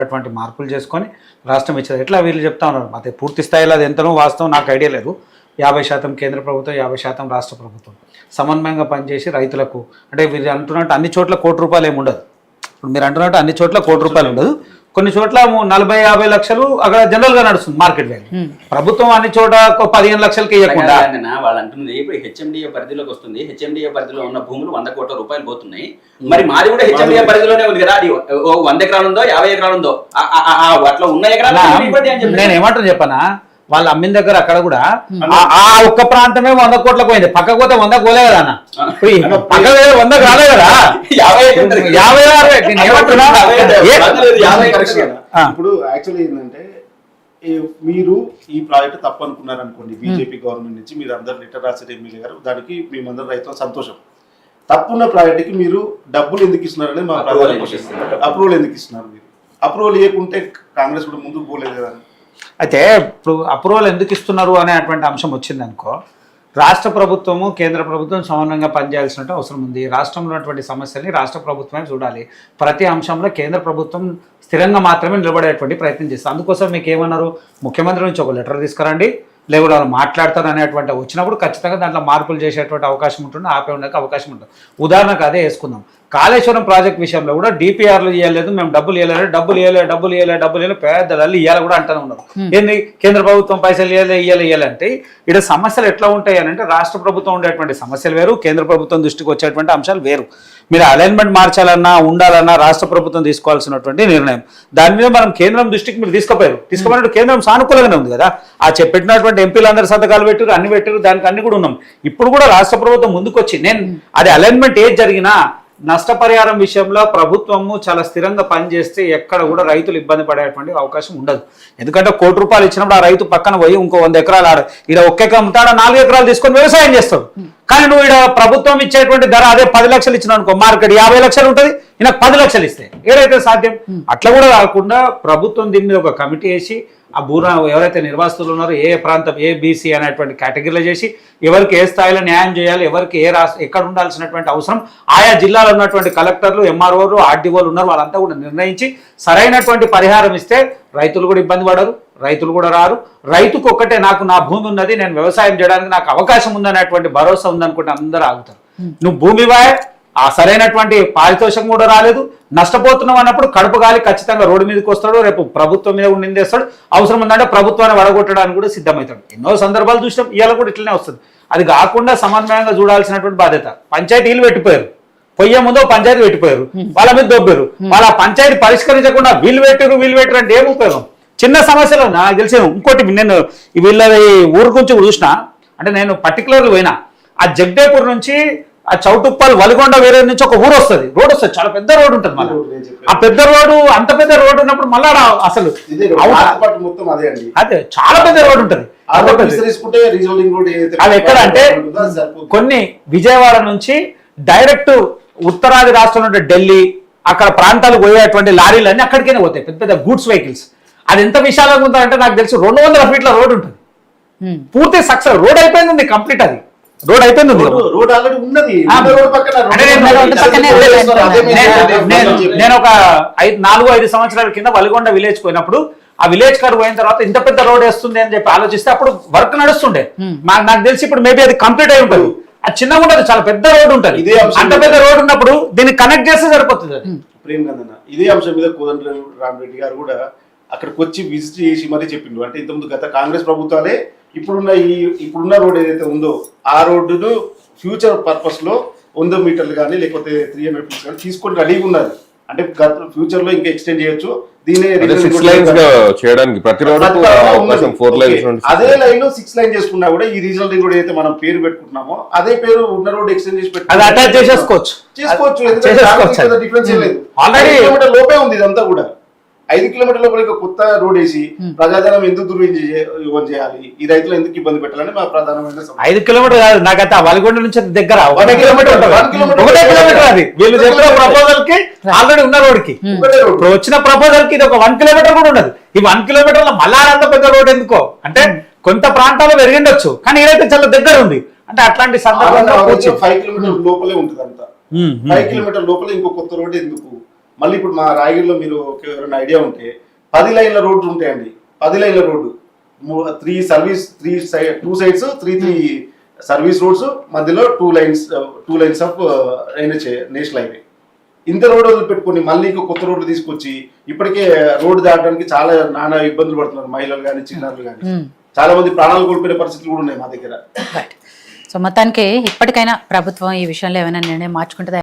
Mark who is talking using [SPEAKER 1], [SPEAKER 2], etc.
[SPEAKER 1] అటువంటి మార్పులు చేసుకొని రాష్ట్రం ఇచ్చేది. ఎట్లా వీళ్ళు చెప్తా ఉన్నారు, అదే పూర్తి స్థాయిలో అది ఎంతనో వాస్తవం నాకు ఐడియా లేదు. 50% కేంద్ర ప్రభుత్వం, 50% రాష్ట్ర ప్రభుత్వం సమన్వయంగా పనిచేసి రైతులకు, అంటే మీరు అంటున్నట్టు అన్ని చోట్ల ₹1 ఏమి ఉండదు. ఇప్పుడు మీరు అంటున్నట్టు అన్ని చోట్ల ₹1 ఉండదు, కొన్ని చోట్ల 40-50 లక్షలు అక్కడ జనరల్ గా నడుస్తుంది మార్కెట్ వాల్యూ. ప్రభుత్వం అన్ని చోట 15 లక్షలకి ఇవ్వకుండా
[SPEAKER 2] వాళ్ళు అంటుంది ఇప్పుడు హెచ్ఎండిఏ పరిధిలోకి వస్తుంది. హెచ్ఎండిఏ పరిధిలో ఉన్న భూములు ₹100 కోట్ల పోతున్నాయి. మరి మాది కూడా హెచ్ఎండిఏ పరిధిలోనే ఉంది కదా, అది 100 ఎకరాలు ఉందో 50 ఎకరాలు ఉందో అట్లా ఉన్న ఎకరాలు
[SPEAKER 1] నేను ఏమంటారు చెప్పనా, వాళ్ళు అమ్మిన దగ్గర అక్కడ కూడా ఆ ఒక్క ప్రాంతమే 100 కోట్లకు పోయింది, పక్కకు పోతే 100 పోలే కదా అన్న, పక్క 100 రాలే కదా,
[SPEAKER 3] 50. ఇప్పుడు యాక్చువల్లీ ఏంటంటే మీరు ఈ ప్రాజెక్ట్ తప్పు అనుకున్నారు అనుకోండి, బీజేపీ గవర్నమెంట్ నుంచి మీరు అందరు లెటర్ రాశారు ఎమ్మెల్యే గారు, దానికి మేమందరం రైతులు సంతోషం. తప్పున్న ప్రాజెక్ట్కి మీరు డబ్బులు ఎందుకు ఇస్తున్నారు అనేది మా ప్రధాన క్వశ్చన్. అప్రూవల్ ఎందుకు ఇస్తున్నారు? మీరు అప్రూవల్ ఇవ్వకుంటే కాంగ్రెస్ కూడా ముందుకు పోలేదు కదా.
[SPEAKER 1] అయితే ఇప్పుడు అప్రూవల్ ఎందుకు ఇస్తున్నారు అనేటువంటి అంశం వచ్చింది అనుకో, రాష్ట్ర ప్రభుత్వము కేంద్ర ప్రభుత్వం సమన్వయంగా పనిచేయాల్సిన అవసరం ఉంది. రాష్ట్రంలో ఉన్నటువంటి సమస్యల్ని రాష్ట్ర ప్రభుత్వమే చూడాలి. ప్రతి అంశంలో కేంద్ర ప్రభుత్వం స్థిరంగా మాత్రమే నిలబడేటువంటి ప్రయత్నం చేస్తారు. అందుకోసం మీకు ఏమన్నారు, ముఖ్యమంత్రి నుంచి ఒక లెటర్ తీసుకురండి, లేకపోతే వాళ్ళు మాట్లాడతారు అనేటువంటి వచ్చినప్పుడు ఖచ్చితంగా దాంట్లో మార్పులు చేసేటువంటి అవకాశం ఉంటుంది, ఆపే ఉండడానికి అవకాశం ఉంటుంది. ఉదాహరణకు అదే వేసుకుందాం, కాళేశ్వరం ప్రాజెక్ట్ విషయంలో కూడా డిపిఆర్లు ఇవ్వలేదు, మేము డబ్బులు ఇవ్వలేదు పెద్ద లల్లి ఇవ్వాలి కూడా అంటూనే ఉన్నారు. ఏంది కేంద్ర ప్రభుత్వం పైసలు ఇవ్వాలంటే ఇక్కడ సమస్యలు ఎట్లా ఉంటాయి అని అంటే, రాష్ట్ర ప్రభుత్వం ఉండేటువంటి సమస్యలు వేరు, కేంద్ర ప్రభుత్వం దృష్టికి వచ్చేటువంటి అంశాలు వేరు. మీరు అలైన్మెంట్ మార్చాలన్నా ఉండాలన్నా రాష్ట్ర ప్రభుత్వం తీసుకోవాల్సినటువంటి నిర్ణయం. దాని మీద మనం కేంద్రం దృష్టికి మీరు తీసుకుపోయినట్టు కేంద్రం సానుకూలంగానే ఉంది కదా. ఆ చెప్పినటువంటి ఎంపీలు అందరు సంతకాలు పెట్టారు, అన్ని పెట్టారు, దానికి అన్ని కూడా ఉన్నాం. ఇప్పుడు కూడా రాష్ట్ర ప్రభుత్వం ముందుకు వచ్చి నేను అది అలైన్మెంట్ ఏది జరిగినా నష్టపరిహారం విషయంలో ప్రభుత్వము చాలా స్థిరంగా పనిచేస్తే ఎక్కడ కూడా రైతులు ఇబ్బంది పడేటువంటి అవకాశం ఉండదు. ఎందుకంటే ₹1 ఇచ్చినప్పుడు ఆ రైతు పక్కన పోయి ఇంకో 100 ఎకరాలు ఆడ ఇక్కడ 1 ఎకరం ఉంటాడు, 4 ఎకరాలు తీసుకొని వ్యవసాయం చేస్తాడు. కానీ నువ్వు ఇక్కడ ప్రభుత్వం ఇచ్చేటువంటి ధర అదే 10 లక్షలు ఇచ్చిన అనుకో, మార్కెట్ 50 లక్షలు ఉంటుంది, ఈయనకు 10 లక్షలు ఇస్తే ఏదైతే సాధ్యం. అట్లా కూడా కాకుండా ప్రభుత్వం దీని మీద ఒక కమిటీ వేసి ఆ ఎవరైతే నిర్వాసితులు ఉన్నారో ఏ ప్రాంతం ABC అనేటువంటి కేటగిరీలో చేసి ఎవరికి ఏ స్థాయిలో న్యాయం చేయాలి, ఎవరికి ఎక్కడ ఉండాల్సినటువంటి అవసరం ఆయా జిల్లాలో ఉన్నటువంటి కలెక్టర్లు, MROలు, RDOలు ఉన్నారు, వాళ్ళంతా కూడా నిర్ణయించి సరైనటువంటి పరిహారం ఇస్తే రైతులు కూడా ఇబ్బంది పడరు, రైతులు కూడా రారు. రైతుకు ఒక్కటే నాకు నా భూమి ఉన్నది, నేను వ్యవసాయం చేయడానికి నాకు అవకాశం ఉందనేటువంటి భరోసా ఉందనుకుంటే అందరూ ఆగుతారు. నువ్వు భూమి ఆ సరైనటువంటి పారితోషికం కూడా రాలేదు, నష్టపోతున్నాం అన్నప్పుడు కడుపు గాలి ఖచ్చితంగా రోడ్డు మీదకి వస్తాడు, రేపు ప్రభుత్వం మీద నిందేస్తాడు, అవసరం ఉందంటే ప్రభుత్వాన్ని వడగొట్టడానికి కూడా సిద్ధమవుతాడు. ఎన్నో సందర్భాలు చూసినాం, ఇవాళ కూడా ఇట్లనే వస్తుంది. అది కాకుండా సమన్వయంగా చూడాల్సినటువంటి బాధ్యత. పంచాయతీలు పెట్టిపోయారు, పొయ్యే ముందు పంచాయతీ పెట్టిపోయారు, వాళ్ళ మీద దొబ్బారు, వాళ్ళ పంచాయతీ పరిష్కరించకుండా వీళ్ళు పెట్టారు అంటే ఏం ఉపయోగం? చిన్న సమస్యలు నాకు తెలిసి. ఇంకోటి నేను వీళ్ళ ఊరు గురించి చూసిన, అంటే నేను పర్టికులర్గా పోయినా ఆ జగదేపూర్ నుంచి ఆ చౌటుప్పల్ వలిగొండ వేరే నుంచి ఒక ఊరు వస్తుంది, రోడ్ వస్తుంది, చాలా పెద్ద రోడ్ ఉంటుంది. మళ్ళీ ఆ పెద్ద రోడ్డు, అంత పెద్ద రోడ్డు ఉన్నప్పుడు మళ్ళా అసలు అదే చాలా పెద్ద రోడ్ ఉంటుంది. అది ఎక్కడ అంటే కొన్ని విజయవాడ నుంచి డైరెక్ట్ ఉత్తరాది రాష్ట్రం నుండి ఢిల్లీ అక్కడ ప్రాంతాలు పోయేటువంటి లారీలన్నీ అక్కడికైనా పోతాయి, పెద్ద పెద్ద గూడ్స్ వెహికల్స్. అది ఎంత విశాలంగా ఉందంటే నాకు తెలిసి 200 ఫీట్ల రోడ్ ఉంటుంది, పూర్తి సక్సెస్ రోడ్ అయిపోయింది, కంప్లీట్. అది రోడ్ అయిపోయింది,
[SPEAKER 3] రోడ్ ఆల్రెడీ ఉన్నది.
[SPEAKER 1] నేను ఒక 4-5 సంవత్సరాల కింద వలిగొండ విలేజ్ పోయినప్పుడు ఆ విలేజ్ కాడ పోయిన తర్వాత ఇంత పెద్ద రోడ్ వేస్తుంది అని చెప్పి ఆలోచిస్తే అప్పుడు వర్క్ నడుస్తుండే. నాకు తెలిసి ఇప్పుడు మేబీ అది కంప్లీట్ అయి ఉంటుంది. అది చిన్నగా ఉంటుంది, చాలా పెద్ద రోడ్ ఉంటుంది. అంత పెద్ద రోడ్ ఉన్నప్పుడు దీన్ని కనెక్ట్ చేస్తే సరిపోతుంది. అది
[SPEAKER 3] ప్రేమ్ గంధన్న ఇదే అంశం మీద కోదండరామిరెడ్డి గారు కూడా అక్కడికి వచ్చి విజిట్ చేసి మరీ చెప్పిండు. అంటే ఇంతకుముందు గత కాంగ్రెస్ ప్రభుత్వాలే ఇప్పుడున్న రోడ్ ఏదైతే ఉందో ఆ రోడ్డును ఫ్యూచర్ పర్పస్ లో 100 మీటర్లు కానీ లేకపోతే 300 ఫీట్స్ కానీ తీసుకొని రెడీగా ఉన్నది. అంటే ఫ్యూచర్ లో ఇంకా ఎక్స్టెండ్ చేయొచ్చు. అదే లైన్ 6 లైన్ చేసుకున్నా కూడా ఈ రీజనల్ రింగ్ రోడ్ అయితే మనం పేరు పెట్టుకుంటున్నామో అదే పేరు ఉన్న రోడ్ ఎక్స్టెండ్ చేసి చేసుకోవచ్చు. డిఫరెన్స్ లేదు, ఆల్రెడీ కిలోమీటర్ లోపే ఉంది ఇదంతా కూడా. 5 కిలోమీటర్ల లోపల కొత్త రోడ్ వేసి ప్రజాధనం ఎందుకు దుర్వినియోగం చేయాలి, ఈ రైతులు ఎందుకు ఇబ్బంది పెట్టాలని మా ప్రధానమైన 5
[SPEAKER 1] కిలోమీటర్ కాదు, నాకైతే వలిగొండ నుంచి దగ్గర 1 కిలోమీటర్ అది వీళ్ళు చెప్పిన ప్రపోజల్ కి ఆల్రెడీ ఉన్న రోడ్ కి ఇప్పుడు వచ్చిన ప్రపోజల్ కి ఇది ఒక 1 కిలోమీటర్ కూడా ఉండదు. ఈ 1 కిలోమీటర్ల మళ్ళా అంత పెద్ద రోడ్ ఎందుకో అంటే కొంత ప్రాంతాల్లో పెరిగిండొచ్చు, కానీ ఏదైతే చాలా దగ్గర ఉంది. అంటే అట్లాంటి సందర్భంలో
[SPEAKER 3] 5 కిలోమీటర్ లోపలే ఉంటుంది అంతా. 5 కిలోమీటర్ లోపల ఇంకో కొత్త రోడ్ ఎందుకు? మళ్ళీ ఇప్పుడు మా రాయగిరిలో మీరు ఎవరైనా ఐడియా ఉంటే 10 లైన్ల రోడ్లు ఉంటాయండి. 10 లైన్ల రోడ్డు, 2 సైడ్స్ 3 సర్వీస్ రోడ్స్, మధ్యలో 2 lines of NH national highway. ఇంత రోడ్డు వదిలిపెట్టుకొని మళ్ళీ ఇంకో కొత్త రోడ్లు తీసుకొచ్చి ఇప్పటికే రోడ్డు దాటడానికి చాలా నానా ఇబ్బందులు పడుతున్నారు మహిళలు కానీ చిన్నారులు కానీ. చాలా మంది ప్రాణాలు కోల్పోయే పరిస్థితులు కూడా ఉన్నాయి మా దగ్గర.
[SPEAKER 4] సో మొత్తానికి ఇప్పటికైనా ప్రభుత్వం ఈ విషయంలో ఏమైనా నిర్ణయం మార్చుకుంటుందా?